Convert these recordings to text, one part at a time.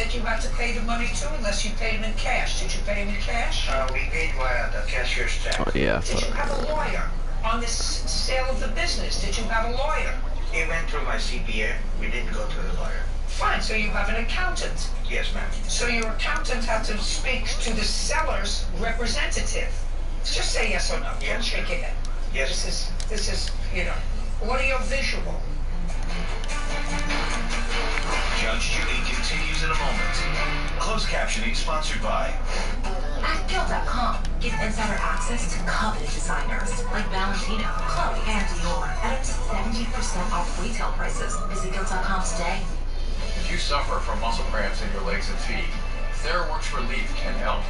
that you had to pay the money to unless you paid him in cash. Did you pay him in cash? We paid via the cashier's check. Oh, yeah. Did you have a lawyer on this sale of the business? Did you have a lawyer? It went through my CPA. We didn't go through the lawyer. Fine, so you have an accountant. Yes, ma'am. So your accountant had to speak to the seller's representative. Just say yes or no. Yes. Don't shake your head. Yes. This is, you know, audio visual. Judge Judy continues in a moment. Closed captioning sponsored by At Guild.com, give insider access to coveted designers like Valentino, Chloe, and Dior at up to 70% off retail prices. Visit Guild.com today. If you suffer from muscle cramps in your legs and feet, TheraWorks Relief can help.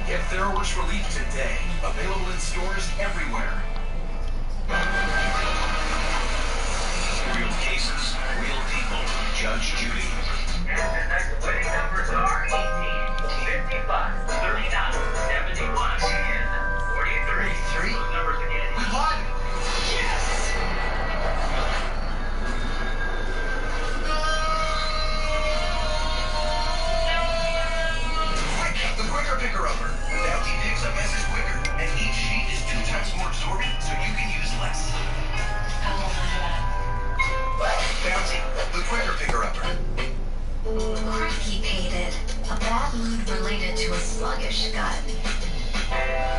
Get TheraWorks Relief today. Available in stores everywhere. Real cases, real people. Judge Judy. And the next winning numbers are 18, 55, 39, 71, and 43. Those numbers again. We won! Yes! Quick, the quicker picker-upper. Bounty picks up messes quicker, and each sheet is 2 times more absorbent, so you can use less. How will I do that? Bounty, the quicker picker-upper. Constipated. A bad mood related to a sluggish gut.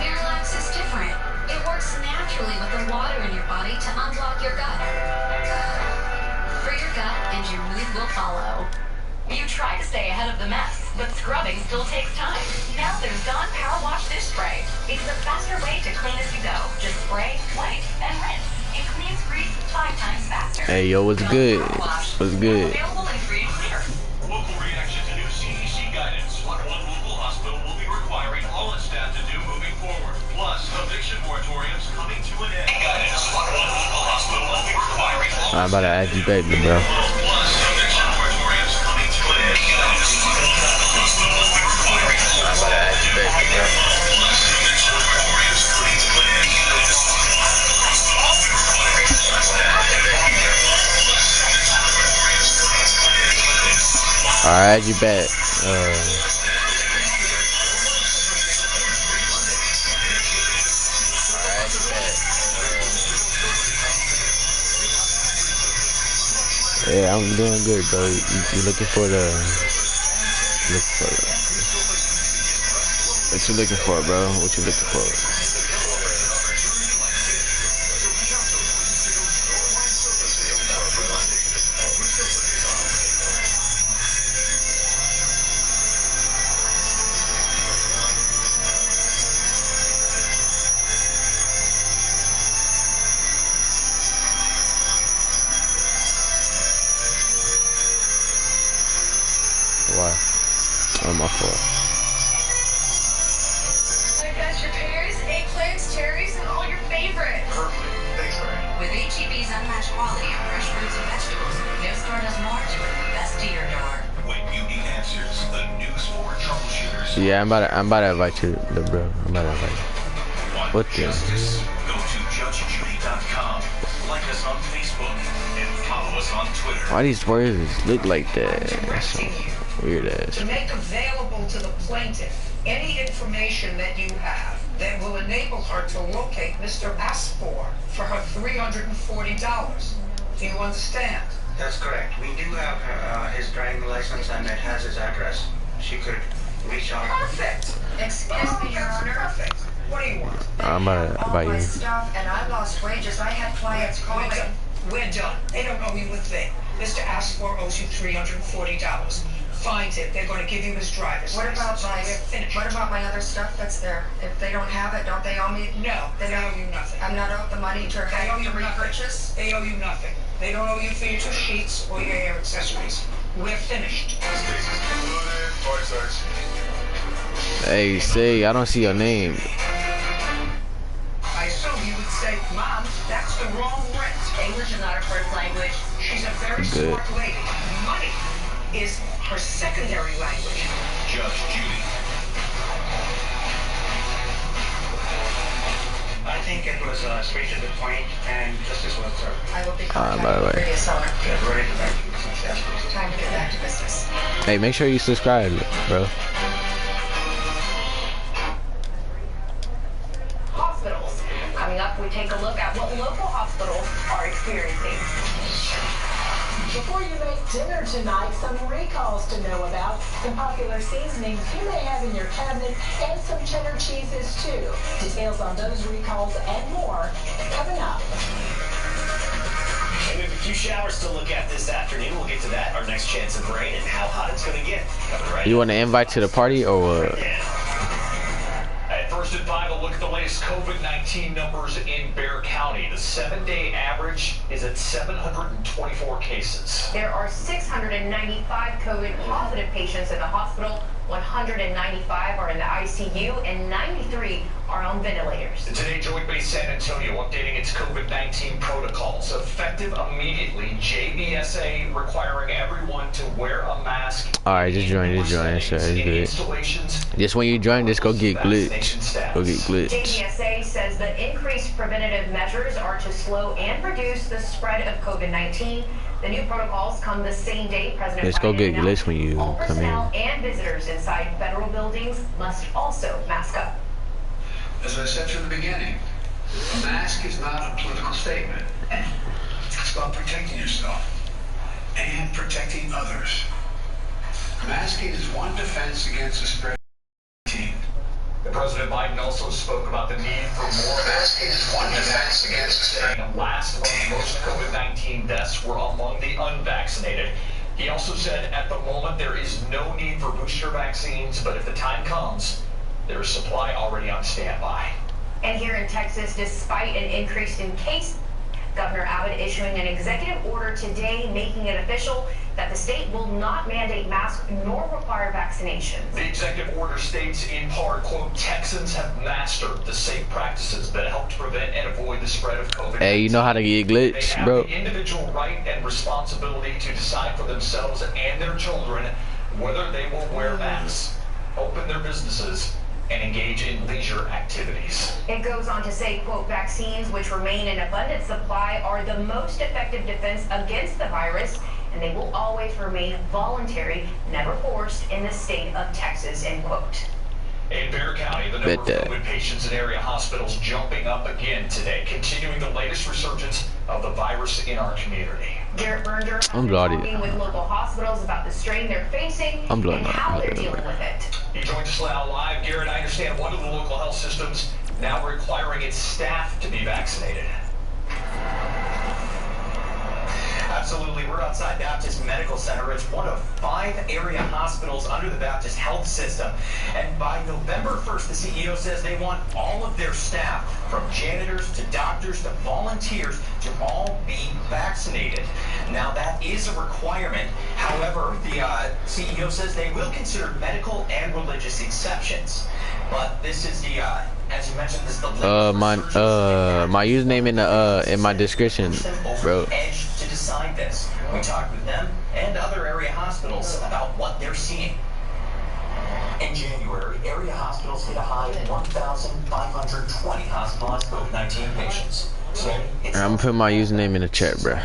Miralax is different. It works naturally with the water in your body to unblock your gut. For your gut, and your mood will follow. You try to stay ahead of the mess, but scrubbing still takes time. Now there's Dawn Power Wash Dish Spray. It's the faster way to clean as you go. Just spray, wipe, and rinse. It cleans grease 5 times faster. Hey, yo, what's good? What's good? Available in free and clear. Local reaction to new CDC guidance. What one local hospital will be requiring all its staff to do moving forward. Plus, eviction moratoriums coming to an end. Guidance. What one local hospital will be requiring all I'm about to add you baby, bro. Plus, eviction moratoriums coming to an end. Guidance. What one local hospital will be requiring all I'm about to add you baby, bro. Plus, eviction moratoriums coming to an end. Guidance. What one local hospital will be requiring all its staff to do moving forward. Plus, eviction moratoriums coming to an end. Guidance. Alright, you back. Yeah, I'm doing good, bro. You looking for the... What you looking for, bro? What you looking for? Why? Oh, my fault. I got your pears, eggplants, cherries, and all your favorites. Perfect. Thanks, Ray. With HEB's unmatched quality of fresh fruits and vegetables, no store does more to bring the best to your door. When you need answers, the news for troubleshooters. Yeah, I'm about to invite you, bro. I'm about to invite you. What the Justice. Go to judgejudy.com. Like us on Facebook and follow us on Twitter. Why these words look like that? That's so weird ass. To make available to the plaintiff any information that you have that will enable her to locate Mr. Aspor for her $340. Do you understand? That's correct. We do have his driving license and it has his address. She could reach out. Perfect. Excuse me, Your That's Honor. perfect. What do you want? I'm about to All my invite you. stuff, and I lost wages. I had clients call We're me. done. We're done. They don't owe you a thing. Mr. Aspor owes you $340. Find him. They're going to give you his driver's What about license. my We're finished. what about my other stuff that's there? If they don't have it, don't they owe me? No, they owe you nothing. I'm not owed the money to They owe you to nothing. repurchase. They owe you nothing. They don't owe you for your 2 sheets or your hair accessories. We're finished. Hey, say, I don't see your name. I assume you would say, Mom, that's the wrong rent. English is not her first language. She's a very Good. smart lady. Money is her secondary language. Judge Judy. I think it was straight to the point and justice was served. I will be by the contacting way. the previous owner. Get ready to back to business. Yes, please. Time to get back to business. Hey, make sure you subscribe, bro. Hospitals. Coming up, we take a look at what local hospitals are experiencing. Before you make dinner tonight, some recalls to know about, some popular seasonings you may have in your cabinet, and some cheddar cheeses too. Details on those recalls and more coming up. And we have a few showers to look at this afternoon. We'll get to that, our next chance of rain, and how hot it's going to get. Right, You want to invite to the party or what? At first at 5, a look at the latest COVID-19 numbers in Bexar County. The 7-day average is at 724 cases. There are 695 COVID positive patients in the hospital. 195 are in the ICU, and 93 are on ventilators. Today, Joint Base San Antonio updating its COVID-19 protocols. Effective immediately, JBSA requiring everyone to wear a mask. Alright, just join, so it's good. Just when you join, just go get glitch. Go get glitch. JBSA says the increased preventative measures are to slow and reduce the spread of COVID-19. The new protocols come the same day President Let's go get glitch when you all come in. personnel and visitors inside federal buildings must also mask up. As I said from the beginning, a mask is not a political statement. It's about protecting yourself and protecting others. Masking is one defense against the spread of COVID-19. President Biden also spoke about the need for more masking is one defense against the spread. Last month, most COVID-19 deaths were among the unvaccinated. He also said at the moment there is no need for booster vaccines, but if the time comes, there is supply already on standby. And here in Texas, despite an increase in cases, Governor Abbott issuing an executive order today making it official that the state will not mandate masks nor require vaccinations. The executive order states in part, quote, Texans have mastered the safe practices that help to prevent and avoid the spread of COVID-19. Hey, you know how to get glitch, bro. They have the individual right and responsibility to decide for themselves and their children whether they will wear masks, open their businesses, and engage in leisure activities. It goes on to say, quote, vaccines which remain in abundant supply are the most effective defense against the virus, and they will always remain voluntary, never forced in the state of Texas, end quote. In Bexar County, the number of COVID patients in area hospitals jumping up again today, continuing the latest resurgence of the virus in our community. Garrett Berger has been talking with local hospitals about the strain they're facing and how they're dealing with it. He joins us now live. Garrett, I understand one of the local health systems now requiring its staff to be vaccinated. Absolutely. We're outside Baptist Medical Center. It's one of 5 area hospitals under the Baptist Health System. And by November 1st, the CEO says they want all of their staff, from janitors to doctors to volunteers, to all be vaccinated. Now, that is a requirement. However, the CEO says they will consider medical and religious exceptions. But this is the, as you mentioned, this is the my username in my description, bro. Edge to decide this. We talked with them and other area hospitals about what they're seeing. In January, area hospitals hit a high of 1,520 hospitalized COVID-19 patients. Today, I'm putting my username in the chat, bro.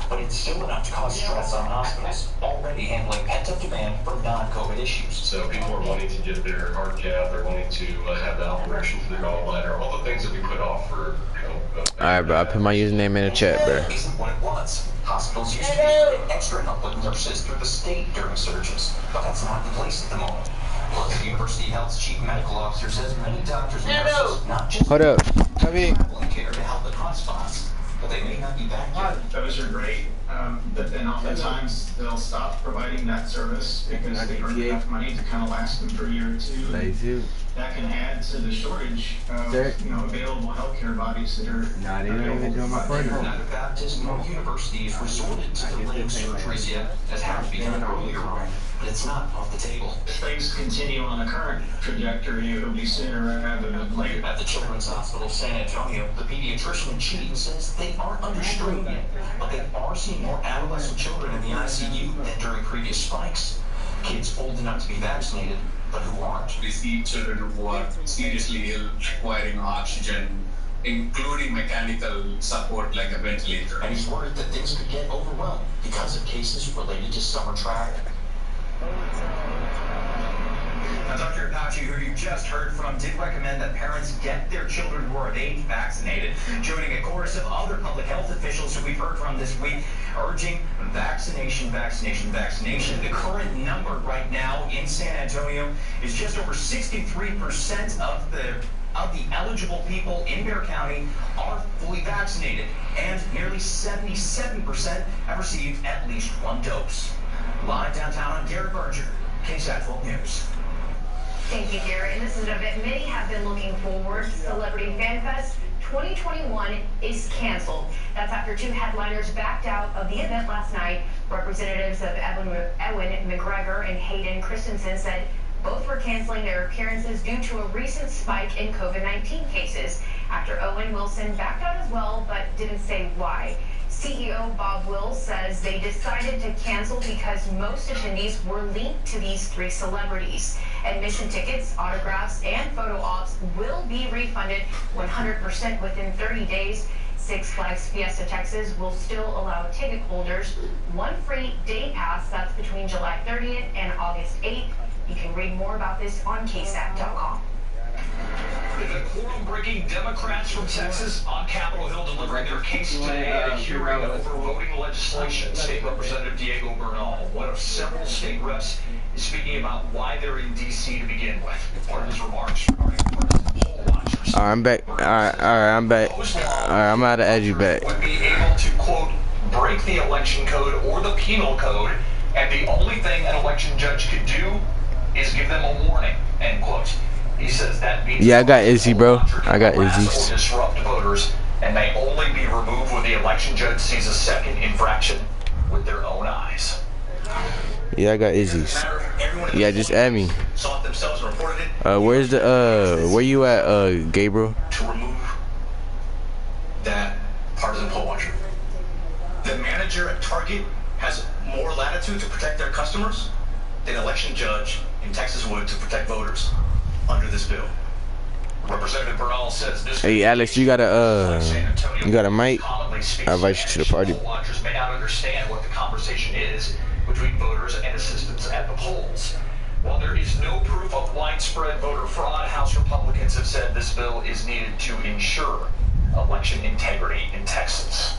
But it's still enough to cause stress on hospitals already handling pent-up demand for non-COVID issues. So people are wanting to get their heart cath, they're wanting to have the operation for their gallbladder, all the things that we put off for, Alright, bro, I put my username in the chat, bro. Isn't what it was. Hospitals used to be able to get extra help with nurses through the state during surges, but that's not in place at the moment. Plus, the University Health's chief medical officer says many doctors and nurses, not just hold up, come in. care to help in hotspots, but they may not be back yet. Those are great, but then oftentimes they'll stop providing that service because they earn enough money to kind of last them for a year or two. That can add to the shortage of available healthcare bodies that are not even doing my part. Neither Baptist nor universities resorted to delaying surgeries yet, as had to be done earlier, but it's not off the table. If things continue on the current trajectory, it'll be sooner rather than later. At the Children's Hospital of San Antonio, the pediatrician in chief says they aren't under strain yet, but they are seeing more adolescent children in the ICU than during previous spikes. Kids old enough to be vaccinated, but who aren't. We see children who are seriously ill, requiring oxygen, including mechanical support like a ventilator. And he's worried that things could get overwhelmed because of cases related to summer travel. Dr. Apache, who you just heard from, did recommend that parents get their children who are of age vaccinated, joining a chorus of other public health officials who we've heard from this week, urging vaccination, vaccination, vaccination. The current number right now in San Antonio is just over 63% of the eligible people in Bexar County are fully vaccinated, and nearly 77% have received at least one dose. Live downtown, I'm Garrett Berger, KSAT 12 News. Thank you, Garrett. And this is an event many have been looking forward. Celebrity Fan Fest 2021 is canceled. That's after two headliners backed out of the event last night. Representatives of Ewan McGregor and Hayden Christensen said both were canceling their appearances due to a recent spike in COVID-19 cases. After Owen Wilson backed out as well, but didn't say why. CEO Bob Wills says they decided to cancel because most attendees were linked to these three celebrities. Admission tickets, autographs, and photo ops will be refunded 100% within 30 days. Six Flags Fiesta Texas will still allow ticket holders one free day pass. That's between July 30th and August 8th. You can read more about this on ksat.com. The quorum-breaking Democrats from Texas on Capitol Hill delivering their case today at a hearing over voting legislation. State Representative Diego Bernal, one of several state reps, is speaking about why they're in D.C. to begin with. Part of his remarks regarding poll watchers. Alright, I'm back. Alright, I'm back. Alright, I'm about to add you back. Would be able to, quote, break the election code or the penal code, and the only thing an election judge could do is give them a warning, end quote. He says that means yeah, I got Izzy, bro. I got Izzy. Disrupt voters, and may only be removed when the election judge sees a second infraction with their own eyes. Yeah, I got Izzy's. Yeah, just add me. Where's the where you at, Gabriel? To remove that partisan poll watcher. The manager at Target has more latitude to protect their customers than an election judge in Texas would to protect voters under this bill. Representative Bernal says this. Hey, Alex, you got a mic? I invite you to the party. Poll watchers may not understand what the conversation is between voters and assistants at the polls. While there is no proof of widespread voter fraud, House Republicans have said this bill is needed to ensure election integrity in Texas.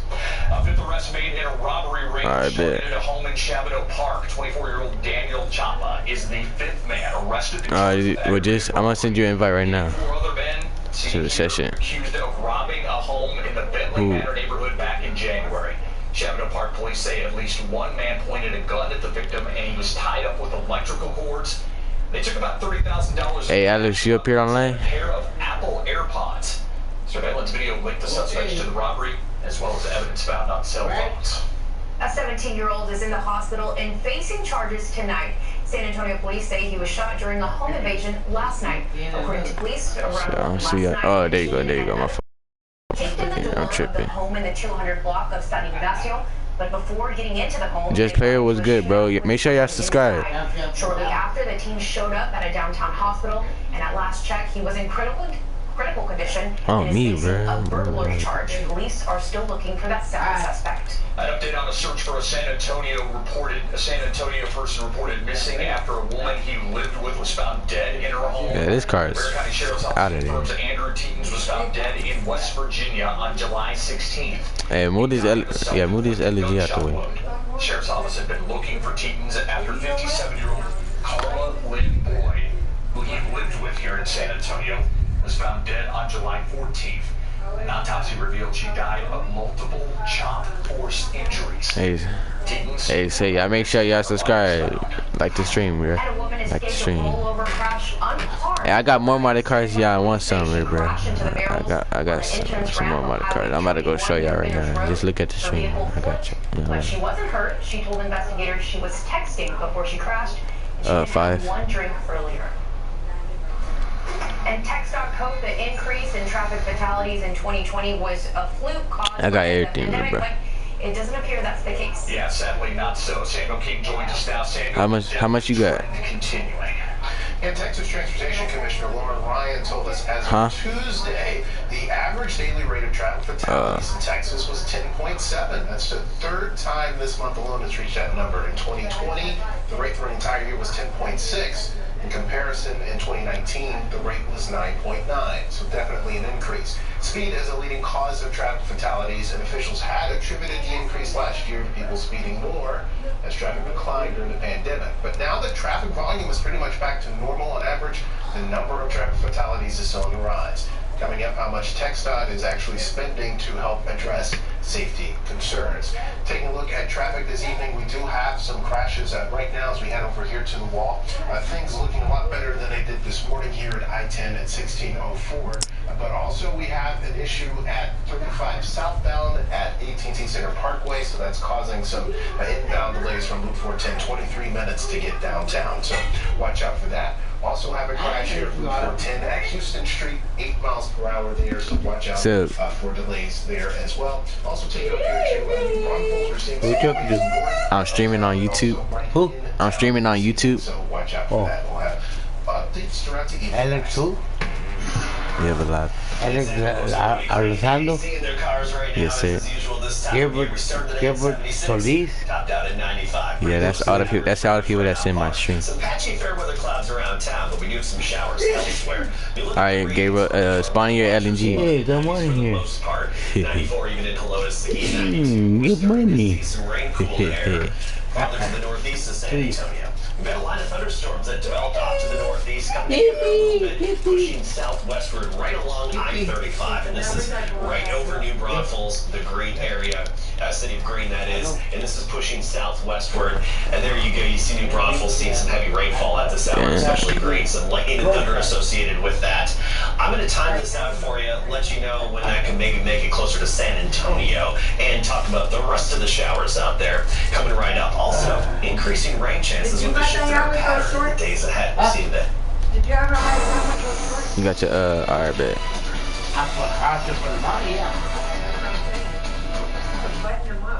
A fifth arrest made in a robbery ring started at a home in Shabano Park. 24-year-old Daniel Chapa is the fifth man arrested. I'm gonna send you an invite right now Four other men to the session. Accused of robbing a home in the Bentley Manor neighborhood back in January. Shabano Park police say at least one man pointed a gun at the victim and he was tied up with electrical cords. They took about $30,000. Hey, Alex, you up here online? A pair of Apple AirPods. Surveillance video linked the suspects to the robbery, as well as evidence found on cell phones. A 17-year-old is in the hospital and facing charges tonight. San Antonio police say he was shot during a home invasion last night. According to police, around last night, oh, there you go, my phone. I'm tripping. The home in the 200 block of San Ignacio, but before getting into the home, Just Player was good, bro. Make sure y'all subscribe. Shortly after, the team showed up at a downtown hospital, and at last check, he was in critical condition. Oh, me, bro. A burglary charge. Police are still looking for that second suspect. An update on a search for a San Antonio person reported missing after a woman he lived with was found dead in her home. Yeah, this car is out of there. Andrew Teetons was found dead in West Virginia on July 16th. Hey, move this LED out the way. Sheriff's office had been looking for Teetons after 57-year-old Carla Lynn Boyd, who he lived with here in San Antonio, was found dead on July 14th. An autopsy revealed she died of multiple chop force injuries. Hey, say y'all make sure y'all subscribe, like the stream, bro. Like the stream. Hey, I got more Mario Karts. Y'all want some, bro? I got some more Mario Karts. I'm about to go show y'all right now. Just look at the stream. I got you. When she wasn't hurt, she told investigators she was texting before she crashed. She had one drink earlier. And TxDOT hoped the increase in traffic fatalities in 2020 was a fluke caused by the pandemic, but it doesn't appear that's the case. Yeah, sadly not so. Samuel King joins us now. Samuel, how much you got? Continuing. And Texas Transportation Commissioner Lauren Ryan told us as of Tuesday, the average daily rate of traffic fatalities in Texas was 10.7. That's the third time this month alone it's reached that number. In 2020, the rate for an entire year was 10.6. In comparison, in 2019, the rate was 9.9, so definitely an increase. Speed is a leading cause of traffic fatalities, and officials had attributed the increase last year to people speeding more as traffic declined during the pandemic. But now that traffic volume is pretty much back to normal on average, the number of traffic fatalities is on the rise. Coming up, how much TxDOT is actually spending to help address safety concerns. Taking a look at traffic this evening, we do have some crashes right now as we head over here to the wall. Things looking a lot better than they did this morning here at I-10 at 1604. But also we have an issue at 35 southbound at AT&T Center Parkway, so that's causing some inbound delays from Loop 410, 23 minutes to get downtown, so watch out for that. Also have a crash here from 410 at Houston Street, 8 miles per hour there, so watch out for delays there as well. Also take it up here to Braunfels. We're seeing I'm streaming on YouTube. Who? I'm streaming on YouTube. So watch out for that. We'll have updates throughout the evening. Alex who? Yeah, but live. Alex Alessandro? Yes, sir. Gilbert Solis? Yeah, that's all the people. That's all the people that's in my stream. Some patchy fair weather clouds around town, but we do have some showers elsewhere. All right, Gabriel, spawn your LNG. Hey, good morning here. 94 even in Helotes, Seguin. Good money. Some rain cool air. Farther to the northeast of San Antonio. We've got a line of thunderstorms that developed off to the northeast, coming in a little bit, pushing southwestward right along I-35. And this is right over New Braunfels, the Green area, city of Green that is. And this is pushing southwestward. And there you go, you see New Braunfels seeing some heavy rainfall at this hour, especially Green, some lightning and thunder associated with that. I'm going to time this out for you, let you know when that can maybe make it closer to San Antonio, and talk about the rest of the showers out there coming right up. Also, increasing rain chances with the shift in our pattern in the days ahead. We'll see you then. You got your alright, bet.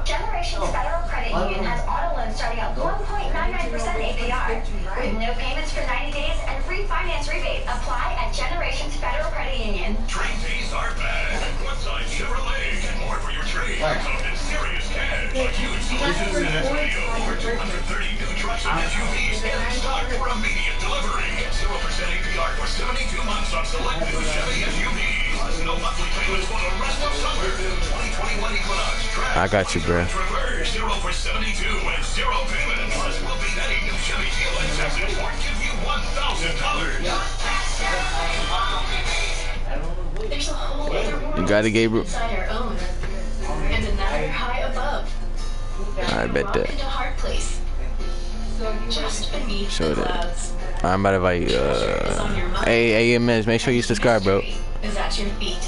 Generations Federal Credit Union has auto loans starting at 1.99% APR. With no payments for 90 days and free finance rebate. Apply at Generations Federal Credit Union. Trade days are back. Woodside Chevrolet. Get more for your trade. Come in serious cash. A huge selection in Antonio. Over 230 new trucks and SUVs in stock for immediate delivery. 0% APR for 72 months on select new Chevy SUVs. No monthly payments for the rest of summer. 2021 Equinox. I got you, bro. 0 for 72 and 0 payments. Plus, we'll be netting new Chevy TLX taxes or give you $1,000. There's a whole other world You got it, Gabriel. inside our own, and another high above. I bet that. Into a hard place, just beneath the clouds. I'm about to invite hey AMS, make sure you subscribe, bro. Is at your feet,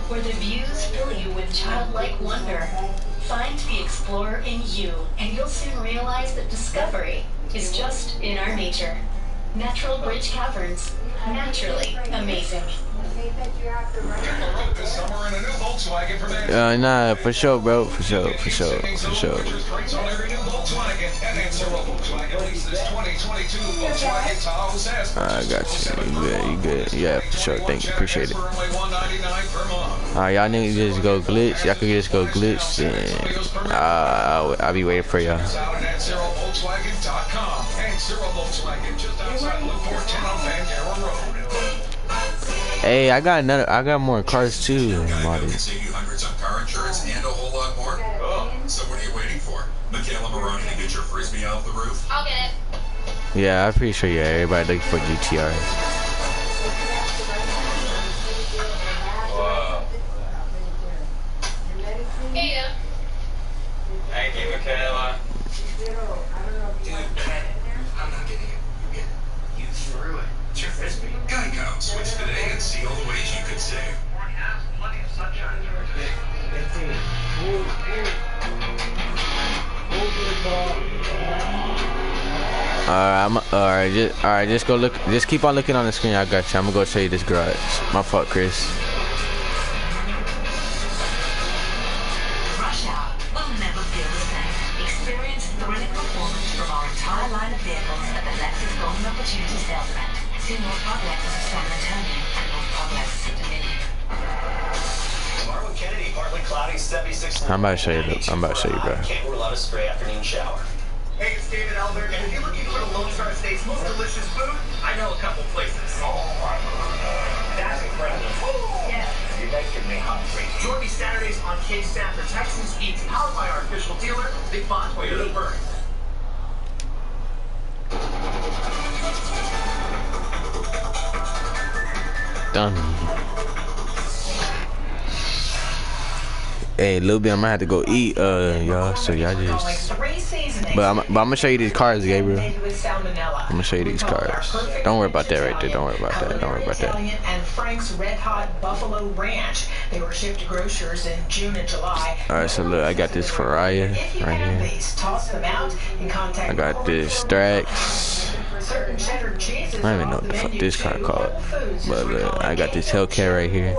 where the views fill you with childlike wonder. Find the explorer in you, and you'll soon realize that discovery is just in our nature. Natural Bridge Caverns, naturally amazing. This summer in a new Volkswagen from Nah, for sure, bro. For sure. I got you. You good. Yeah, for sure. Thank you. Appreciate it. Alright, y'all niggas just go glitch. Y'all can just go glitch. And I'll be waiting for y'all. Hey, I got more cars too, Marty. Save you hundreds on car insurance and a whole lot more. So what are you waiting for? Michaela Maroney to get your frisbee off the roof? I'll get it. Yeah, I'm pretty sure everybody looking for GTR. Hey, Thank you, Michaela. Dude, I'm not getting it. You get it. You threw it. It's your frisbee. Geico. Switch today and see all the ways you could save. Plenty of sunshine for today. Alright, just go look. Just keep on looking on the screen. I got you. I'm gonna go show you this garage. My fault, Chris. Rush hour will never feel the same. Experience thrilling performance from our entire line of vehicles at the Lexus Golden Opportunity Sales Event. See more Park Lexus of San Antonio and more Park Lexus of Dominion. Tomorrow in Kennedy, partly cloudy, 76. I'm about to show you, bro. Can't rule out a stray afternoon shower. Hey, it's David Albert, and if you're looking for the Lone Star State's most delicious food, I know know a couple places. That's incredible. Yeah. You're making me hungry. Join me Saturdays on KSAT for Texans Eats, powered by our official dealer, Big Bond Way to the Bird. Done. Hey, a little bit, I'm gonna have to go eat, y'all. So y'all just. But I'm gonna show you these cars, Gabriel. I'm gonna show you these cars. Don't worry about that right there. Don't worry about that. Don't worry about that. And Frank's Red Hot Buffalo Ranch. They were shipped to grocers in June and July. All right, so look, I got this Ferrari right here. Toss them out and contact I got this Strax. certain cheddar cheeses. I don't even know what the fuck this car called. But look, I got this Hellcat right here.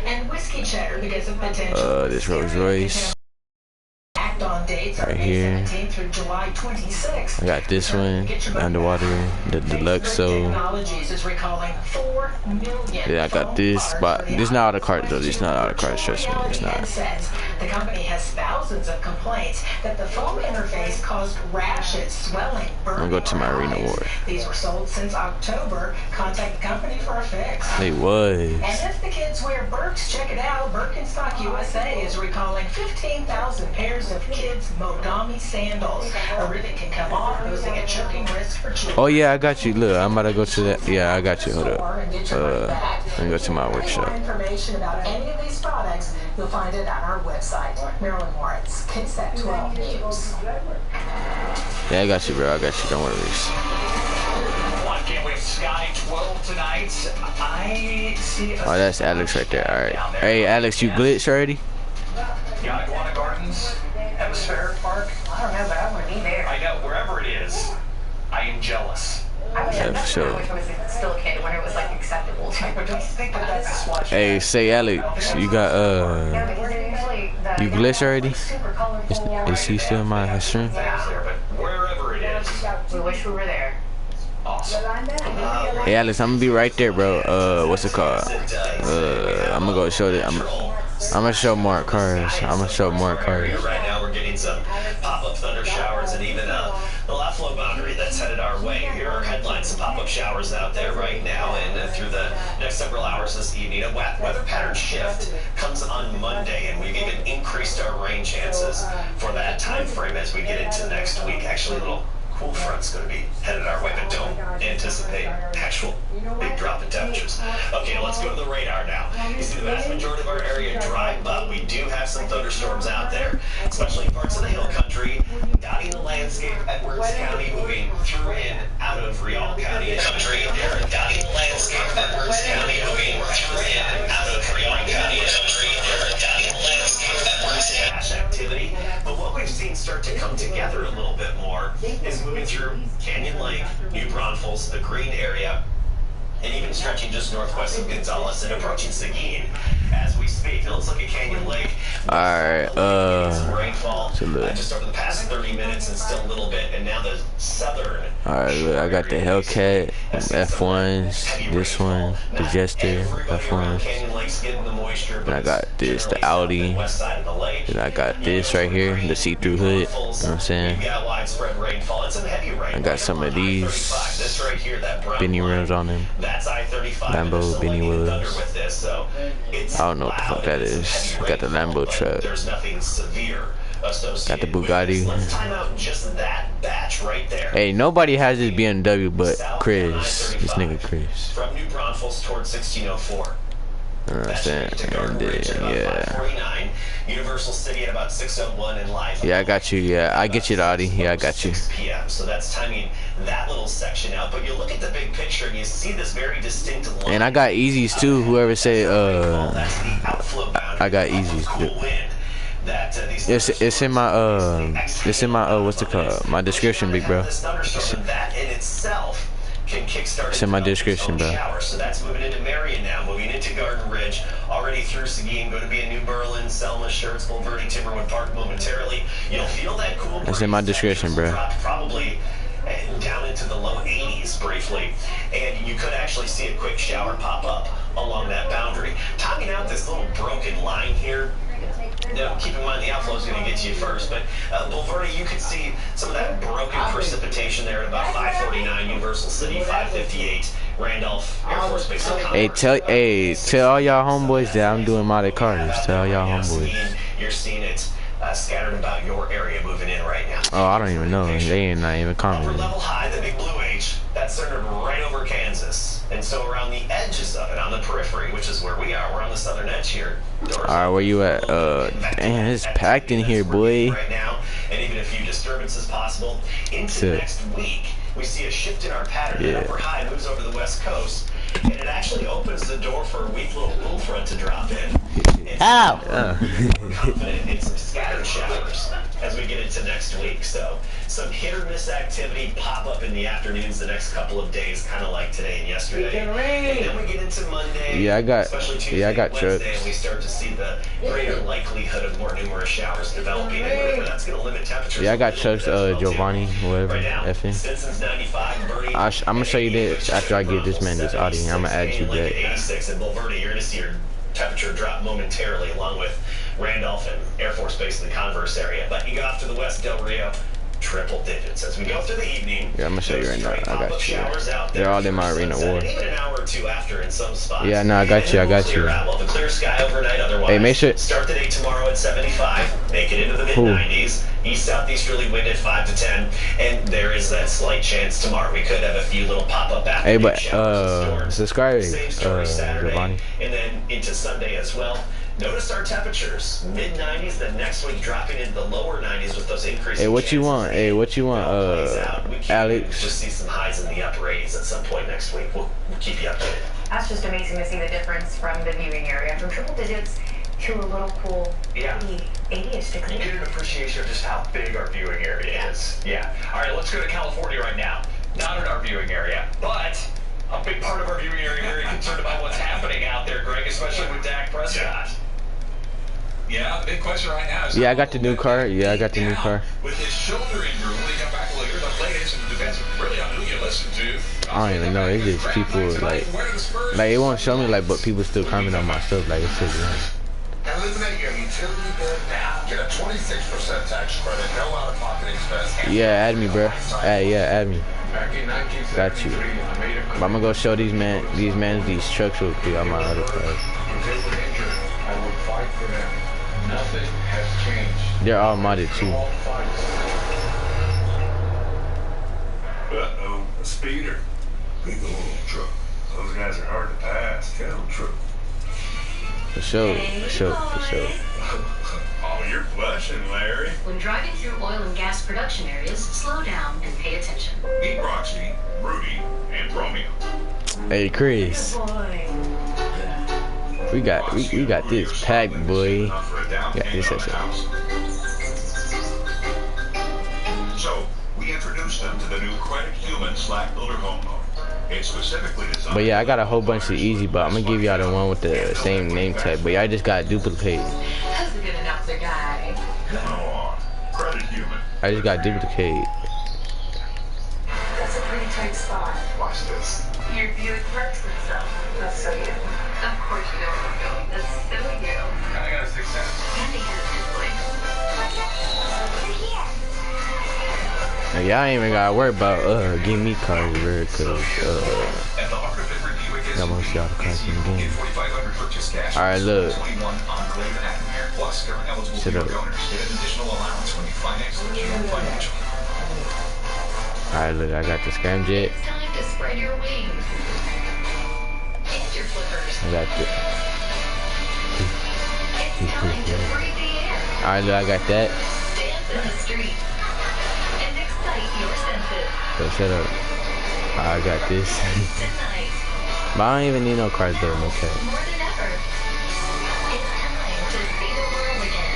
And whiskey cheddar because of potential. This Rolls Royce. On dates right here. Through July 26th. I got this one, underwater, the deluxe. So yeah, I got this, but this not all the cards though. This not all the cards. Trust me, it's not. The company has thousands of complaints that the phone interface caused rashes, swelling, burning. I'm gonna go to my arena ward. These were sold since October. Contact the company for a fix. They was. And if the kids wear Birks, check it out. Birkenstock USA is recalling 15,000 pairs of kids' Mogami sandals. A rivet can come off, posing a choking risk for children. Oh yeah, I got you. Look, I'm about to go to that. Yeah, I got you. Hold up. Let me go to my workshop. For more information about any of these products, you'll find it on our website. Marilyn Moritz, KSAT 12 News. Yeah, I got you, bro. I got you. Don't worry. One game with Sky 12 tonight. I see. Oh, that's Alex right there. All right. Hey, Alex, you glitched already? Iguana Gardens, Hemisphere Park. I don't know, but I want to be there. I know, wherever it is, I am jealous. I wish Yeah, for sure. I wish I was still a kid when it was like acceptable. But don't you think that that's what? Hey, say Alex, you got you glitched already? Is he still in my stream? But wherever it is, We wish we were there. awesome. Hey Alex, I'm gonna be right there, bro. What's it called? I'm gonna go show that. I'm gonna show more cars. I'm gonna show more cars. Right now we're getting some pop-up thunder showers and even the low flow boundary that's headed our way. Here are headlines of pop-up showers out there right now, and through the next several hours this evening. A weather pattern shift comes on Monday, and we've even increased our rain chances for that time frame as we get into next week. Actually, a little cool front's going to be headed our way, but don't anticipate actual big drop in temperatures. Okay, let's go to the radar now. You see the vast majority of our area dry, but we do have some thunderstorms out there, especially in parts of the hill country, dotting the landscape, Edwards County, moving through and out of Rial County. Country, dotting the landscape, Edwards County, moving through and out of Rial County. Country, dotting the landscape, Edwards County. Activity, but what we've seen start to come together a little bit more is moving through Canyon Lake, New Braunfels, the Green area, and even stretching just northwest of Gonzales and approaching Seguin as we speak. Now let's look at Canyon Lake. Alright, some rainfall just over the past 30 minutes and still a little bit, and now the southern. Alright, look, I got the Hellcat, F1s, this one, the Jester, F1s. And I got this, the Audi. And I got this right here, the see-through hood. You know what I'm saying? I got some of these Benny rims on them. Lambo Benny Woods. I don't know what the fuck that is. I got the Lambo truck. Got the Bugatti. Hey, nobody has this BMW but Chris. This nigga Chris. From New Braunfels towards 1604. You know what I'm saying? And then, yeah. Universal City at about 6:01 in live. Yeah, I got you. Yeah, I get you, Audi. Yeah, I got you. 6 p.m. So that's timing that little section out. But you look at the big picture and you see this very distinct line. And I got Easies too. Whoever say I got Easies. It's in my what's it called? My description, big bro. That in itself can kickstart. It's in my description, bro. So that's moving into Marion now, moving into Garden Ridge, already through Seguin, going to be in New Berlin, Selma, Schertzville, Verde, Timberwood Park momentarily. You'll feel that cool. It's in my description, bro. Probably down into the low 80s briefly, and you could actually see a quick shower pop up along that boundary. Topping out this little broken line here Now, keep in mind the outflow is going to get to you first, but Bulverde, you could see some of that broken precipitation there at about 549 Universal City, 558 Randolph Air Force Base. Tell all y'all homeboys that I'm doing modded cars. Tell all y'all homeboys. You're seeing it scattered about your area moving in right now. Oh, I don't even know. They ain't not even commenting. Upper level high, the big blue H, that's centered right over Kansas. And so around the edges of it, on the periphery, which is where we are, we're on the southern edge here. Alright, where you at? Man, it's packed in here, boy. Right now, and even a few disturbances possible. Into next week, we see a shift in our pattern. The upper high moves over the west coast, and it actually opens the door for a weak little cool front to drop in. Ow! We're confident in some scattered showers as we get into next week. So some hit or miss activity pop up in the afternoons the next couple of days, kind of like today and yesterday. And then we get into Monday, especially Tuesday, Wednesday, and we start to see the greater likelihood of more numerous showers developing. And remember, that's going to limit temperatures. Yeah, I got trucks, Giovanni, whatever, FN. Simpson's 95, I'm gonna show you this after I get this man this audio. I'm gonna add you that. 86 in Bulverde, you're going to see your temperature drop momentarily, along with Randolph and Air Force Base in the converse area. But you go off to the west, Del Rio, triple digits. As we go through the evening, yeah, I'm gonna show you right now. I got you. They're all in my arena war. Even an hour or two after in some spots. Yeah, no, I got you. I got you. Well, the clear sky overnight otherwise. Hey, make sure. Start the day tomorrow at 75. Make it into the mid-90s. East-southeasterly wind at 5 to 10. And there is that slight chance tomorrow we could have a few little pop-up afternoon showers. Subscribe, Same story Saturday, Giovanni. and then into Sunday as well. Notice our temperatures, mid-90s, then next week dropping into the lower 90s with those increases. Hey, what you want? Hey, what you want, Alex? Just see some highs in the upper 80s at some point next week. We'll keep you updated. That's just amazing to see the difference from the viewing area, from triple digits to a little cool 80-ish degree. You get an appreciation of just how big our viewing area is. Yeah. All right, let's go to California right now. Not in our viewing area, but a big part of our viewing area, very concerned about what's happening out there, Greg, especially with Dak Prescott. Yeah, the big question right now is... Yeah, I got the new car. Yeah, I got the new car. With his shoulder injury, when he got back later, the latest, and it depends really on who you listen to. I don't even know. It's just people, like it won't show me, like, but people still comment on my stuff, like, it says, Eliminate your utility bill now. Get a 26% tax credit, no out-of-pocket expense. Yeah, add me, bro. Add me. Got you. But I'm gonna go show these these trucks real quick on my other cars. If they were injured, I would fight for them. Nothing has changed. They're all modded too. Uh-oh, a speeder. Big old truck. Those guys are hard to pass. Cattle truck. For sure. Oh, you're blushing, Larry. When driving through oil and gas production areas, slow down and pay attention. Meet Roxy, Rudy, and Romeo. Hey, Chris. We got this packed, boy. Got this shit. So we introduced them to the new Credit Human Builder Home Loan. It's specifically designed. But yeah, I got a whole bunch of easy, but I'm gonna give y'all the one with the same name tag. But y'all just got duplicate. That's a good announcer guy. Credit Human. I just got duplicate. That's a pretty tight spot. Watch this. Your Buick works itself. That's so you. Of course you know where I'm going. That's so you. I got a 6 cents. Andy has his place. Now, y'all ain't even gotta worry about getting me cars, bro, cause got most of y'all the cars in the game. Alright, look. Sit up. Alright, look, I got the scramjet. It's time to spread your wings. And your flippers. I got the. It's time to breathe the air. Alright, look, I got that. Dance in the street. And excite your senses. So shut up. I got this. Tonight. But I don't even need no cars though, no cap. More than ever. It's time to see the world again.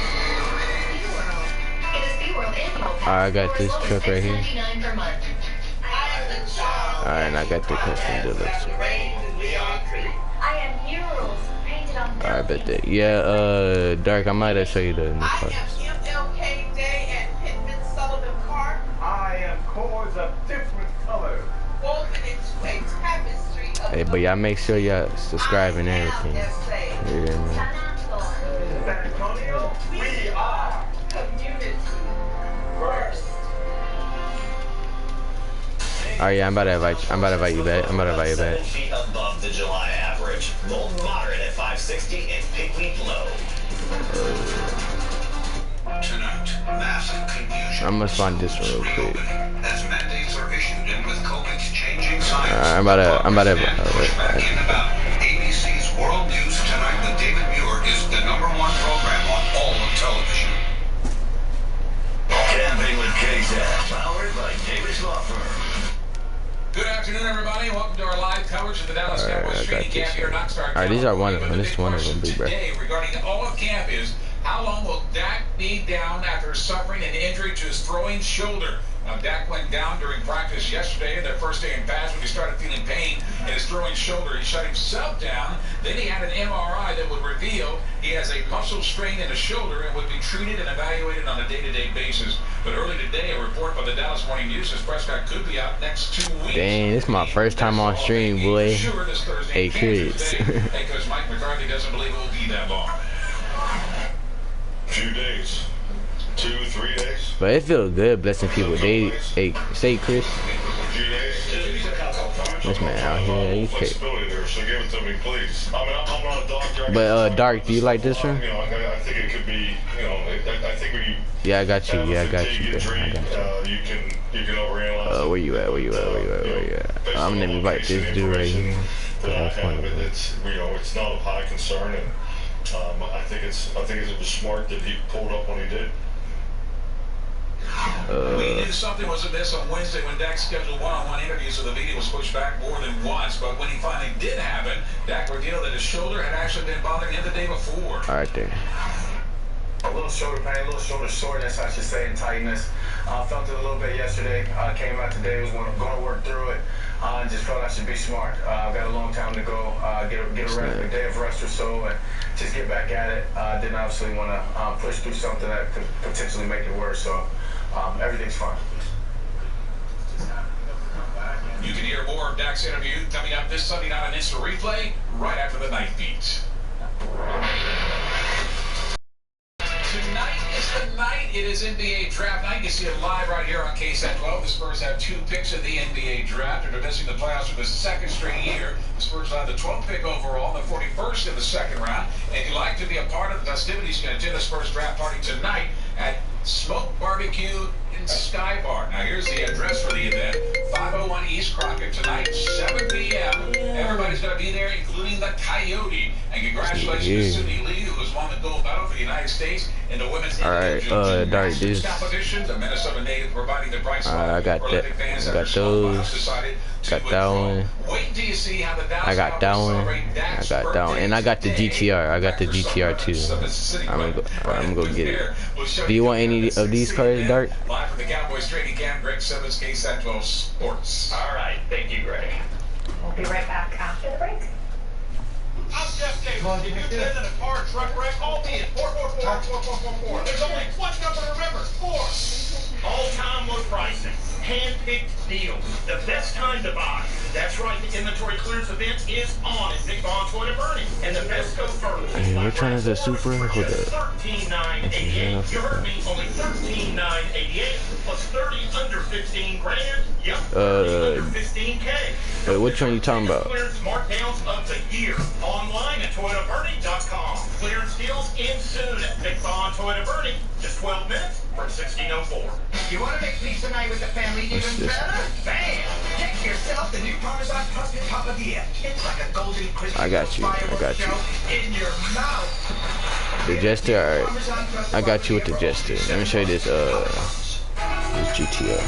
SeaWorld. Get a SeaWorld annual pass. Alright, I got this truck right here. $6.99 per month. Alright, and I got the custom deluxe. I have murals painted on Alright, bet that. Yeah, Dark, I might have show you the new cars. MLK Day at Pittman Sullivan Park. I am cores of different colors. Woven into a tapestry of Hey, but y'all make sure y'all subscribe and everything. San Antonio? Alright, yeah, I'm about to invite you back. I'm about to invite you back. Feet above the July average. Mold moderate at 560 and pigweed low. Tonight, massive confusion. I'm gonna find this one real quick. As mandates are issued and with COVID's changing signs. I'm about to ABC's World News Tonight with David Muir is the #1 program on all of television. Camping with KZAP, powered by Davis Law Firm. Good afternoon, everybody. Welcome to our live coverage of the Dallas Cowboys training camp here in Oxnard. Alright, these are one of them. This is one of them, big bro. Today, regarding all of camp is how long will Dak be down after suffering an injury to his throwing shoulder? Now, Dak went down during practice yesterday, their first day in pads, when he started feeling pain in his throwing shoulder. He shut himself down. Then he had an MRI that would reveal he has a muscle strain in his shoulder and would be treated and evaluated on a day-to-day basis. But early today, a report by the Dallas Morning News says Prescott could be out next 2 weeks. Dang, this is my first time on stream, boy. Hey, kids. Because Mike McCarthy doesn't believe it will be that long. Few days. 2-3 days. But it feels good blessing people. Hey, say Chris. This man out here, you can't. So give it to me, please. I mean, I'm not a doctor. But Dark, do you like this one? You know, I think it could be. You know, I think we. Yeah, I got you. Yeah, I got you. You can overanalyze. Where you at? I'm gonna invite this dude right here. It's it's not of high concern, and I think it was smart that he pulled up when he did. We knew something was amiss on Wednesday when Dak scheduled one-on-one interviews, so the meeting was pushed back more than once. But when he finally did happen, Dak revealed that his shoulder had actually been bothering him the day before. All right there. A little shoulder pain, a little shoulder soreness, I should say, and tightness. Felt it a little bit yesterday. Came out today, was going to work through it. Just felt I should be smart. I've got a long time to go. Get a day of rest or so, and just get back at it. Didn't obviously want to push through something that could potentially make it worse. So everything's fine. You can hear more of Dak's interview coming up this Sunday night on Instant Replay right after the night beat. Tonight is the night. It is NBA draft night. You see it live right here on KSAT 12. The Spurs have 2 picks in the NBA draft. They're missing the playoffs for the second straight year. The Spurs have the 12th pick overall, the 41st in the second round. And if you'd like to be a part of the festivities, you can attend the Spurs draft party tonight at Smoke Barbecue in Sky Bar. Now here's the address for the event. 501 East Crockett tonight, 7 p.m. Everybody's going to be there, including the Coyote. And congratulations to Sydney Lee, who has won the gold medal for the United States in the women's individual gymnastics competition. The Minnesota native providing the bright spot. I got that. I got those. Got that one. I got that one. I got that one. And I got the GTR. I got the GTR too. I'm gonna go get it. Do you want any of these cards, Dark? Live from the Cowboys training camp, Greg Simmons, KSAT 12 Sports. All right, thank you, Greg. We'll be right back after the break. I'm Jeff Davis. If you've been in a car truck wreck, call me at 444-4444. There's only one number to remember, 4. All-time low pricing. Hand-picked deals. The best time to buy. That's right, the inventory clearance event is on at Big Bond Toyota Bernie. And the best go first. Which one is the super? Hold up. $13,988. You heard me, only $13,988 plus 30 under 15 grand. Yep, 30 under 15K. Wait, which one you talking about? Clearance markdowns of the year. Online at ToyotaBernie.com. Clearance deals in soon at Big Bond Toyota Bernie. Just 12 minutes from 1604. You want to make pizza night with the family even better? Bam! Get yourself the new Parmesan crusted papadilla. It's like a golden crispy I got you. in your mouth. The Jester, alright. I got you with the Jester. Let me show you this GTR.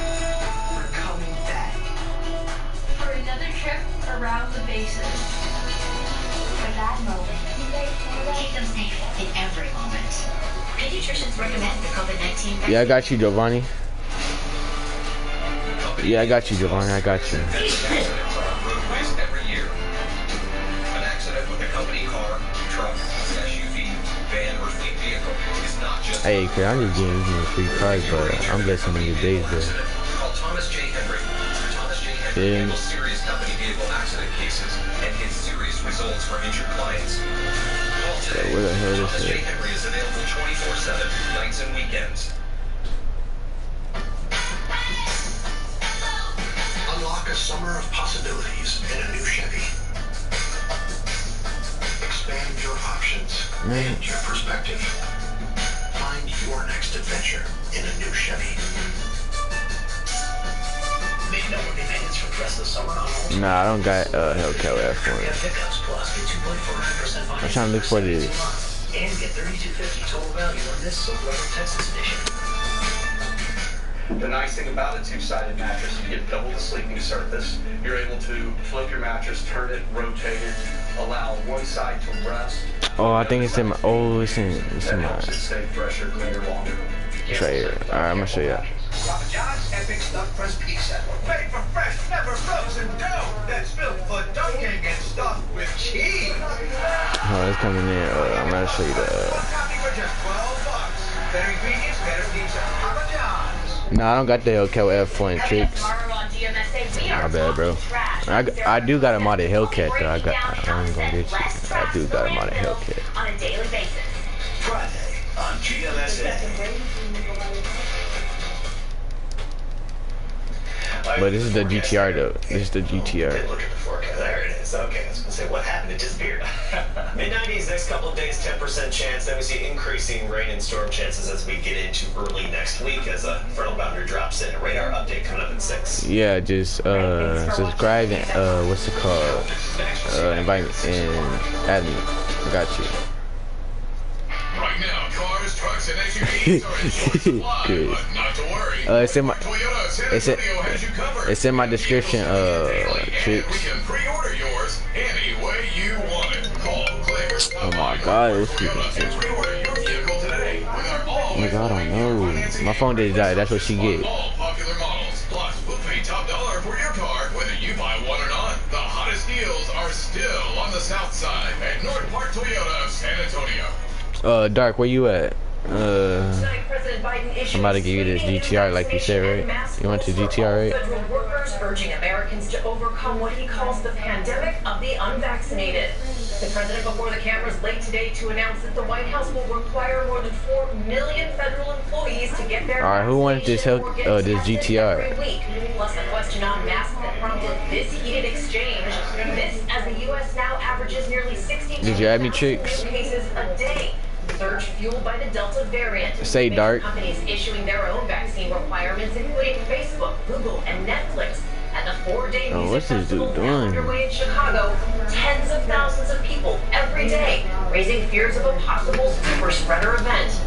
For another trip around the bases. For that moment, keep them safe in every moment. Pediatricians recommend the COVID-19 vaccine. Yeah, I got you, Giovanni. Yeah, I got you, Giovanni. I got you. Every year, an accident with a company car, truck, SUV, van, or fleet vehicle is not just. Hey, I'm just getting these free cars, but I'm blessing these days, though. Call Thomas J. Henry. Thomas J. Henry handles serious company vehicle accident cases and gets serious results for injured clients. Call today. Where the hell is Thomas J. this? Henry is available 24/7, nights and weekends. Unlock Unlock a summer of possibilities in a new Chevy. Expand your options and your perspective. Find your next adventure in a new Chevy. Make no repayments for the rest of the summer on all. Nah, I don't got Hellcat F1. I'm trying to look for this. And get $32.50 total value on this Silverado Texas edition. The nice thing about a two-sided mattress, you get double the sleeping surface. You're able to flip your mattress, turn it, rotate it, allow one side to rest. Oh, I think it's in my. Oh, it's in my. Helps it stay fresher, cleaner longer. It's right here. All right, I'm gonna show you. Papa John's Epic Stuffed Crust Pizza. Made from fresh, never frozen dough that's built for dunking and stuffed with cheese. Oh, it's coming in. I'm gonna show you the. Copy for just $12. Better ingredients, better pizza. Papa John's. Nah, I don't got the Hellcat F1 tricks. My bad, bro. I do got a modded Hellcat though. I ain't gonna get you. I do got a modded Hellcat. On a daily basis. Friday on GMSA. But this is the GTR though. This is the GTR. Look at the forecast. There it is. Okay, I was gonna say, what happened? It disappeared. Mid-90s next couple of days, 10% chance. Then we see increasing rain and storm chances as we get into early next week as a frontal boundary drops in. A radar update coming up at 6. Yeah, just subscribe and what's it called? Invite me and add me. I got you. Right now, cars, trucks, and SUVs are in short supply, but not to worry. It's in my description. Tricks. We can pre-order yours any way you want it. Call, click, Oh my God, this shit. pre-order your vehicle today with our Oh my God, I don't know. My phone just died. That's what she get. all popular models. Plus, we'll pay top dollar for your car, whether you buy one or not. The hottest deals are still on the south side at North Park Toyota, San Antonio. Dark, where you at? I'm about to give you this GTR like you said, right? You went to GTR, right? Federal workers urging Americans to overcome what he calls the pandemic of the unvaccinated. The president before the cameras late today to announce that the White House will require more than 4 million federal employees to get their Alright, who wanted this this GTR? every week. Plus the question on masks that prompted this heated exchange. This as the U.S. now averages nearly 62,000 Did you add me, Chicks? cases a day. Surge fueled by the Delta variant. Say Dark. Companies issuing their own vaccine requirements, including Facebook, Google, and Netflix. At the 4-day Oh, what's this dude doing? underway in Chicago, tens of thousands of people every day, raising fears of a possible super spreader event.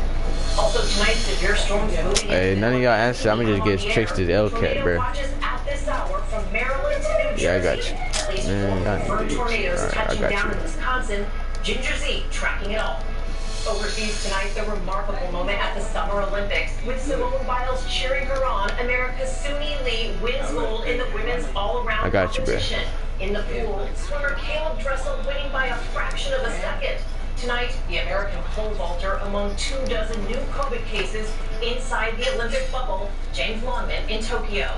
Also tonight, severe storms moving. Hey, none of y'all answer. I'm gonna just get Tricks to the Hellcat, bro. At this hour from Maryland to New Jersey. Yeah, I got you. At least Man, four y'all need tornadoes these. Alright, I touching got down you. in Wisconsin. Ginger Z tracking it all. Overseas tonight, the remarkable moment at the Summer Olympics, with Simone Biles cheering her on. America's Suni Lee wins gold in the women's all-around I got you, bro. competition. In the pool, swimmer Caleb Dressel winning by a fraction of a second. Tonight, the American pole vaulter among 24 new COVID cases inside the Olympic bubble, James Longman in Tokyo.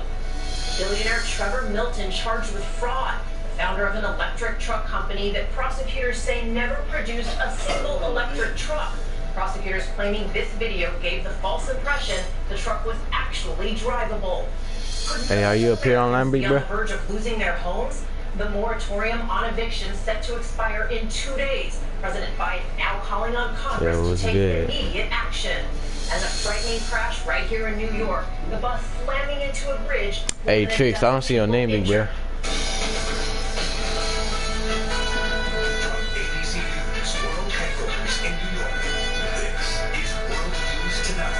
Billionaire Trevor Milton charged with fraud. Founder of an electric truck company that prosecutors say never produced a single electric truck. Prosecutors claiming this video gave the false impression the truck was actually drivable. Hey, are you up here online, big On bro? the verge of losing their homes, the moratorium on evictions set to expire in 2 days. President Biden now calling on Congress Yeah, it was to take good. immediate action. And a frightening crash right here in New York. The bus slamming into a bridge. Hey, Tricks, I don't see your name, big bro. ABC News World Headquarters in New York. This is World News Tonight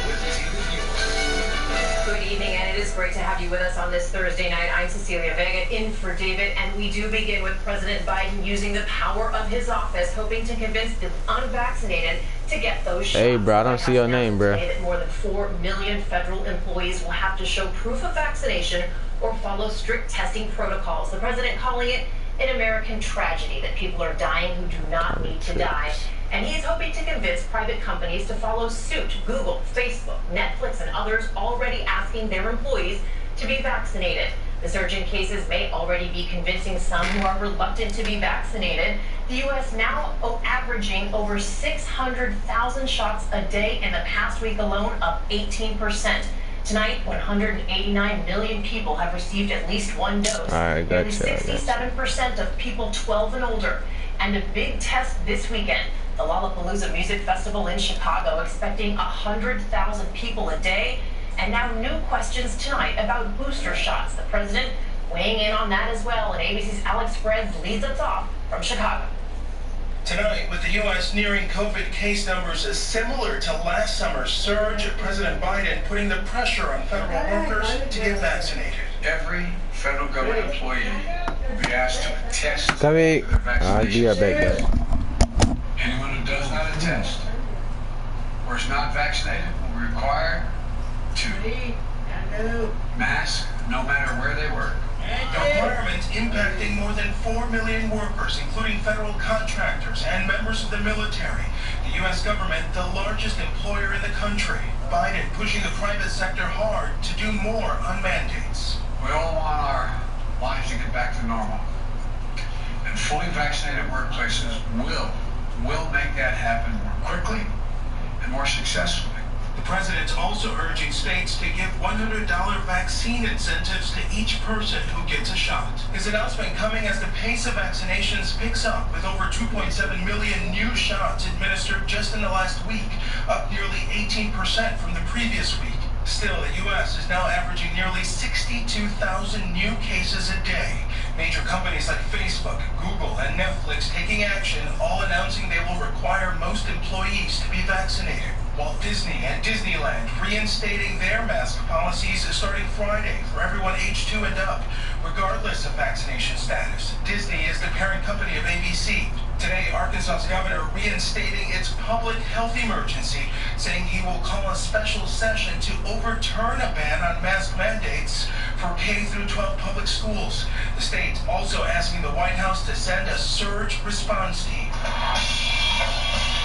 with David York. Good evening, and it is great to have you with us on this Thursday night. I'm Cecilia Vega, in for David, and we do begin with President Biden using the power of his office, hoping to convince the unvaccinated to get those shots. Hey, bro, I don't see your name, bro. That more than 4 million federal employees will have to show proof of vaccination or follow strict testing protocols. The president calling it an American tragedy that people are dying who do not need to die. And he is hoping to convince private companies to follow suit. Google, Facebook, Netflix, and others already asking their employees to be vaccinated. The surge in cases may already be convincing some who are reluctant to be vaccinated. The U.S. now averaging over 600,000 shots a day in the past week alone, up 18%. Tonight, 189 million people have received at least one dose. Alright, Nearly gotcha. 67% of people 12 and older. And a big test this weekend. The Lollapalooza Music Festival in Chicago expecting 100,000 people a day. And now new questions tonight about booster shots. The president weighing in on that as well. And ABC's Alex Spread leads us off from Chicago. Tonight, with the U.S. nearing COVID case numbers similar to last summer's surge, President Biden putting the pressure on federal workers to get vaccinated. Every federal government employee will be asked to attest to Coming. their vaccination. Anyone who does not attest or is not vaccinated will be required to mask no matter where they work. The requirements impacting more than 4 million workers, including federal contractors and members of the military. The U.S. government, the largest employer in the country. Biden pushing the private sector hard to do more on mandates. We all want our lives to get back to normal. And fully vaccinated workplaces will make that happen more quickly and more successfully. The president's also urging states to give $100 vaccine incentives to each person who gets a shot. His announcement coming as the pace of vaccinations picks up, with over 2.7 million new shots administered just in the last week, up nearly 18% from the previous week. Still, the U.S. is now averaging nearly 62,000 new cases a day. Major companies like Facebook, Google, and Netflix taking action, all announcing they will require most employees to be vaccinated. Walt Disney and Disneyland reinstating their mask policies starting Friday for everyone age 2 and up, regardless of vaccination status. Disney is the parent company of ABC. Today, Arkansas's governor reinstating its public health emergency, saying he will call a special session to overturn a ban on mask mandates for K-12 public schools. The state also asking the White House to send a surge response team.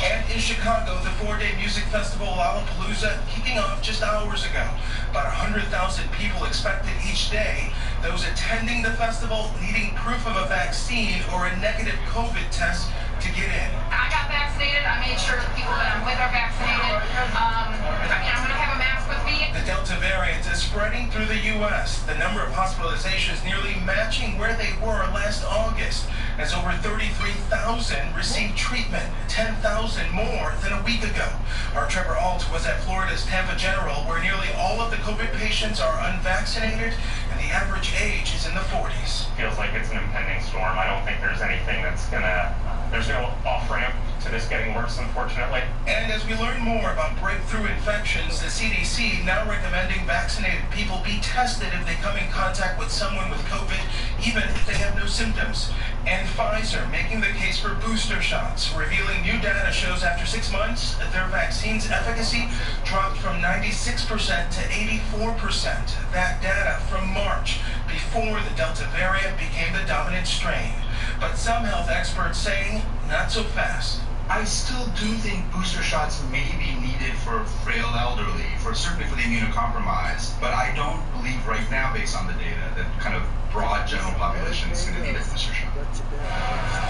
And in Chicago, the 4-day music festival Lollapalooza kicking off just hours ago. About 100,000 people expected each day. Those attending the festival needing proof of a vaccine or a negative COVID test to get in. I got vaccinated. I made sure the people that I'm with are vaccinated. I'm going to have a mask with me. The Delta variant is spreading through the U.S. The number of hospitalizations nearly matching where they were last August, as over 33,000 received treatment, 10,000 more than a week ago. Our Trevor Alt was at Florida's Tampa General, where nearly all of the COVID patients are unvaccinated, and the average age is in the 40s. Feels like it's an impending storm. I don't think there's anything that's gonna, there's no off-ramp to this getting worse, unfortunately. And as we learn more about breakthrough infections, the CDC now recommending vaccinated people be tested if they come in contact with someone with COVID, even if they have no symptoms. And Pfizer making the case for booster shots, revealing new data shows after 6 months that their vaccine's efficacy dropped from 96% to 84%. That data from March, before the Delta variant became the dominant strain. But some health experts saying not so fast. I still do think booster shots may be needed for frail elderly, certainly for the immunocompromised, but I don't believe right now, based on the data, that kind of broad general population is going to need a booster shot.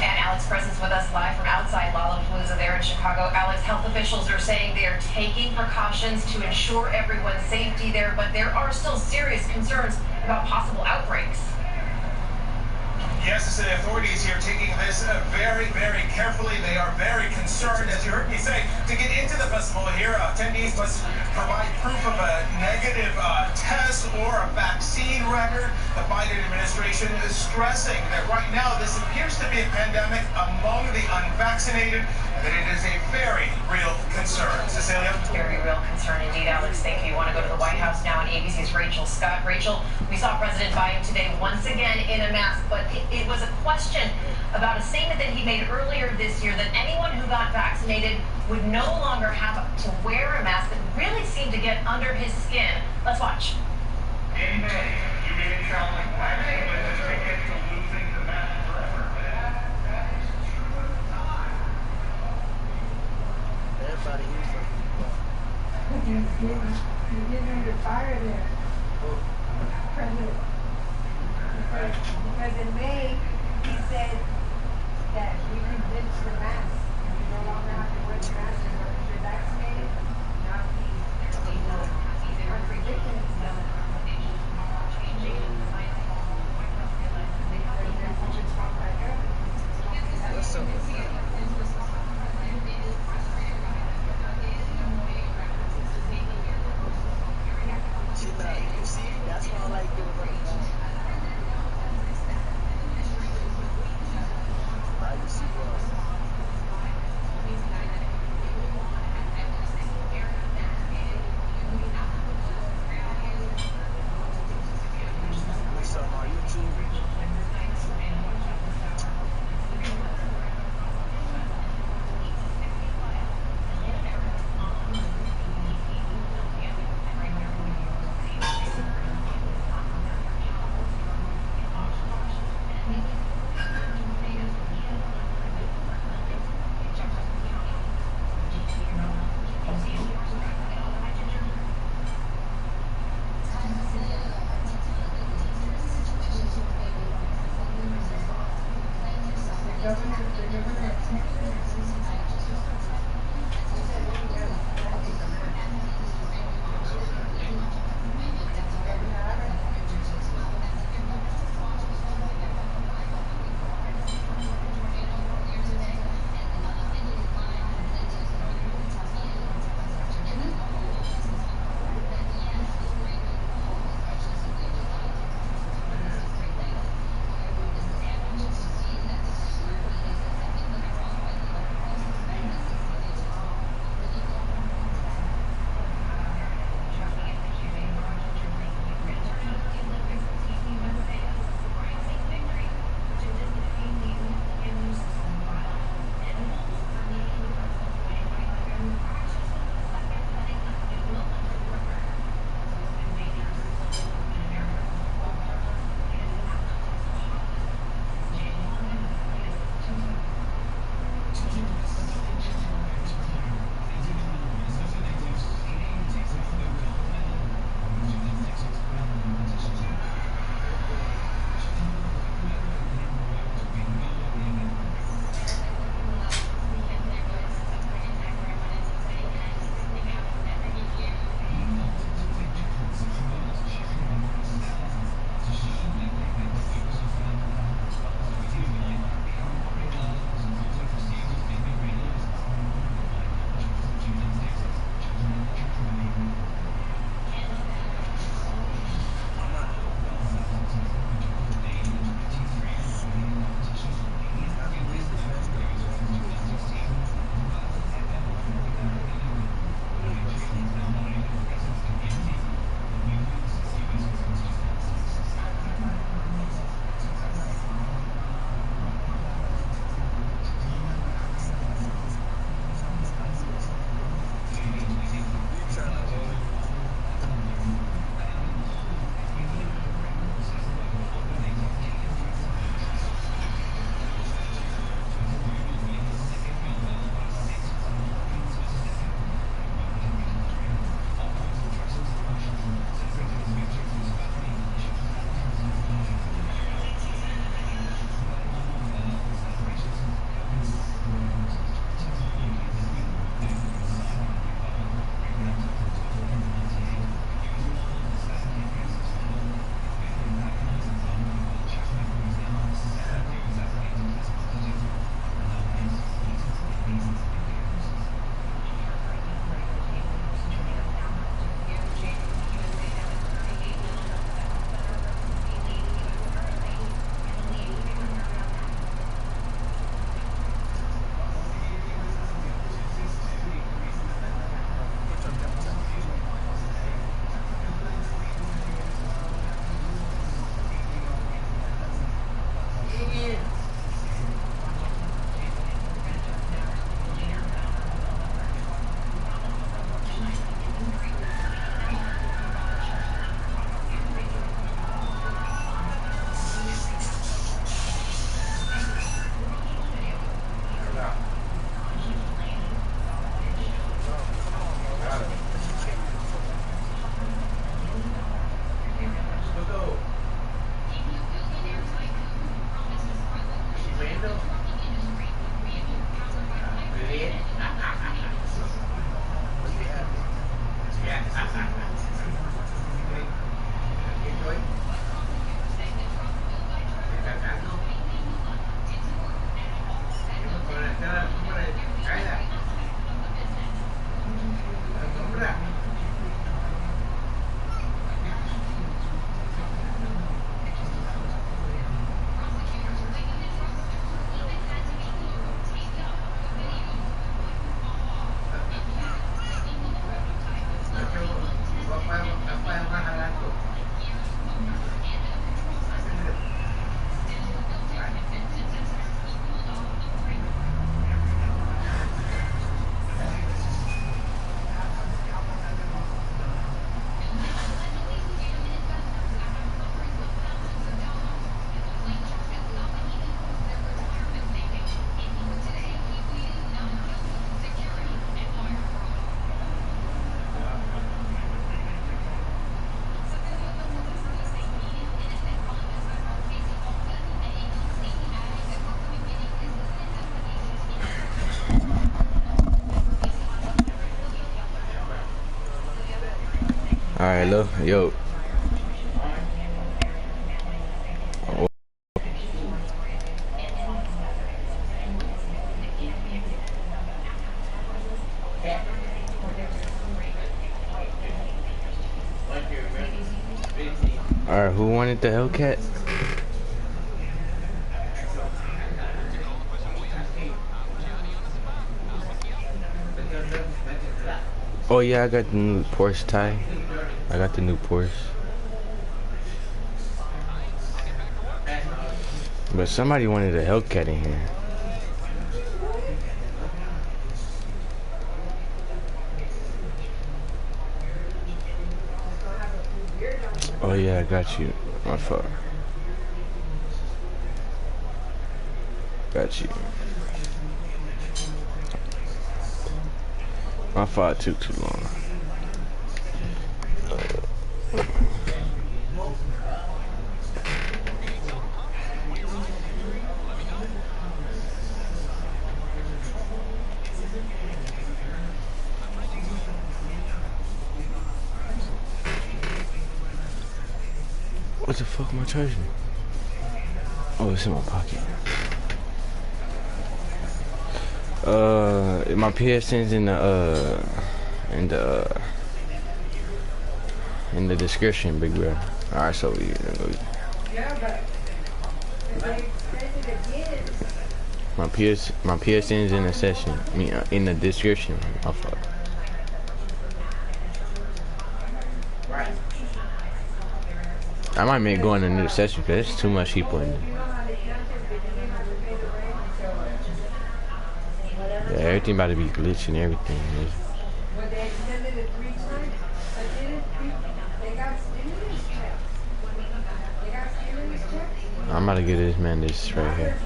And Alex Presence with us live from outside Lollapalooza there in Chicago. Alex, health officials are saying they are taking precautions to ensure everyone's safety there, but there are still serious concerns about possible outbreaks. Yes, the authorities here taking this very, very carefully. They are very concerned, as you heard me say, to get into the festival here. Attendees must provide proof of a negative test or a vaccine record. The Biden administration is stressing that right now this appears to be a pandemic among the unvaccinated, and that it is a very real concern. Cecilia? Very real concern indeed, Alex. Thank you. You want to go to the White House now, and ABC's Rachel Scott. Rachel, we saw President Biden today once again in a mask, but it was a question about a statement that he made earlier this year that anyone who got vaccinated would no longer have to wear a mask that really seemed to get under his skin. Let's watch. In May, you made a challenge vaccine with a ticket to losing the mask forever. That is true of time. Everybody hears something. You're getting under fire there. President. Because in May, he said that we can ditch the mask and we no longer have to wear the mask as long as you're vaccinated. Now he's What's up with that? See, now, you see, that's why I like doing on the phone. Privacy was. What's up on YouTube? Hello, yo. Alright, who wanted the Hellcat? Oh yeah, I got the new Porsche tie. I got the new Porsche. But somebody wanted a Hellcat in here. Oh yeah, I got you. My fault. Got you. My fault took too long. What the fuck am I charging? Oh, it's in my pocket. My PSN's in the description, big bro. Alright, so we Yeah, but if they extend it again. my PSN's in the session. I mean, in the description. My fault. I might make going to a new session because there's too much people in there. Yeah, everything about to be glitching and everything. Man. Well, they extended it 3 times. They got stimulus checks. They got stimulus checks. I'm about to get this man this right here.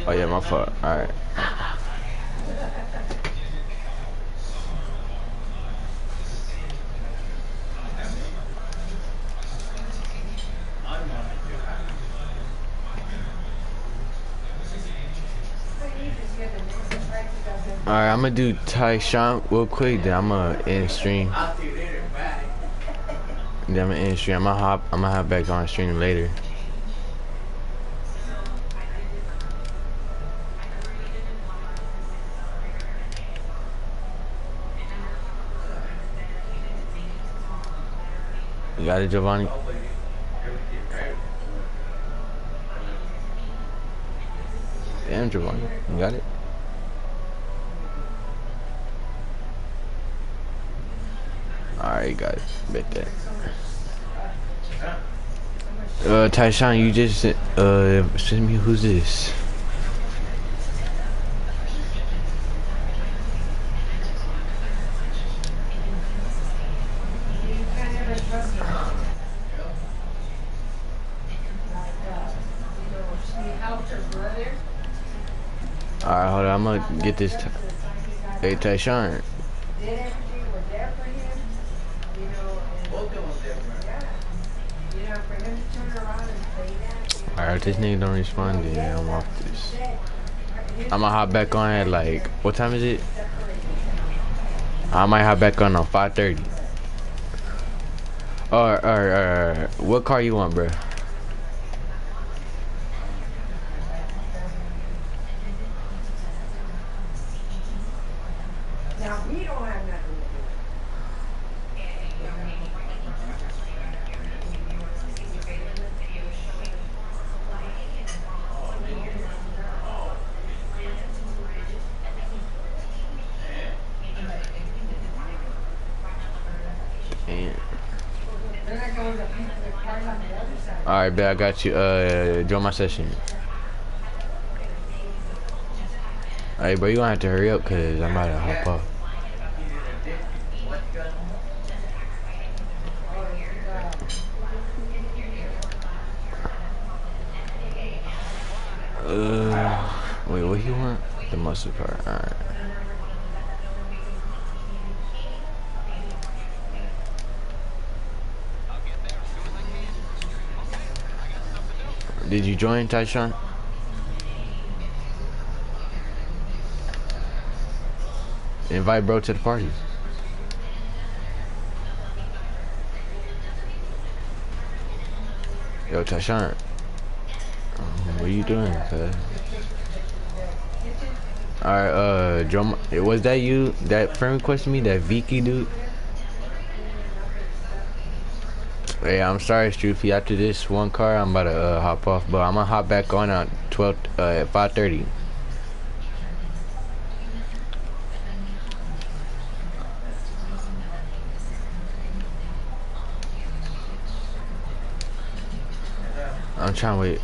Oh yeah, my fault. Alright. Alright, I'm gonna do Tyshawn real quick, then I'm gonna end stream. Then I'm gonna end stream. I'm gonna hop back on stream later. You got it, Giovanni? Damn, Giovanni. You got it? Alright, guys. Bet that. Tyshawn, you just send me who's this? Alright, hold on. I'm gonna get this. Hey, Tyshawn. Alright, this nigga don't respond, then I'm off this. I'm gonna hop back on at like, what time is it? I might hop back on 5:30. Or, what car you want, bro? Now, we don't have nothing to do. Alright, bet I got you. Join my session. Alright, bro, you gonna have to hurry up because I'm about to hop off. Wait, what you want? The muscle part. Alright. Did you join, Tyshawn? Invite bro to the party. Yo, Tyshawn. What are you doing, cuz? Alright, Drum, was that you that friend requested me, that Vicky dude? Hey, I'm sorry, Stroopy. After this one car, I'm about to hop off, but I'm gonna hop back on at 5:30. I'm trying to wait.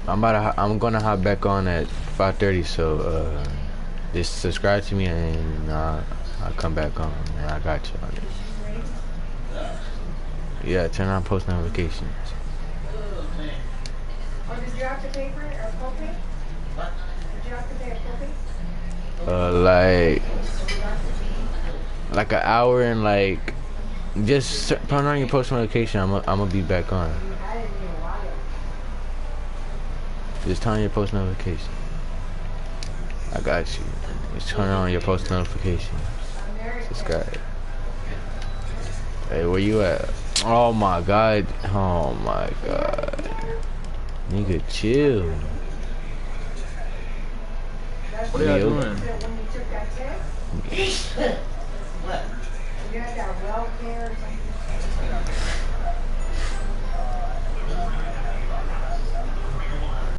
I'm gonna hop back on at 5:30. So just subscribe to me and I'll come back on. And I got you on it. Yeah, turn on post notifications. Oh, did you have to pay for it or copay? What? Did you have to pay a copay? Like an hour and like just turn on your post notification. I'm gonna be back on. Just turn on your post notification. I got you. Just turn on your post notification. Subscribe. Hey, where you at? Oh my god. Oh my god. Nigga, chill. What are you doing?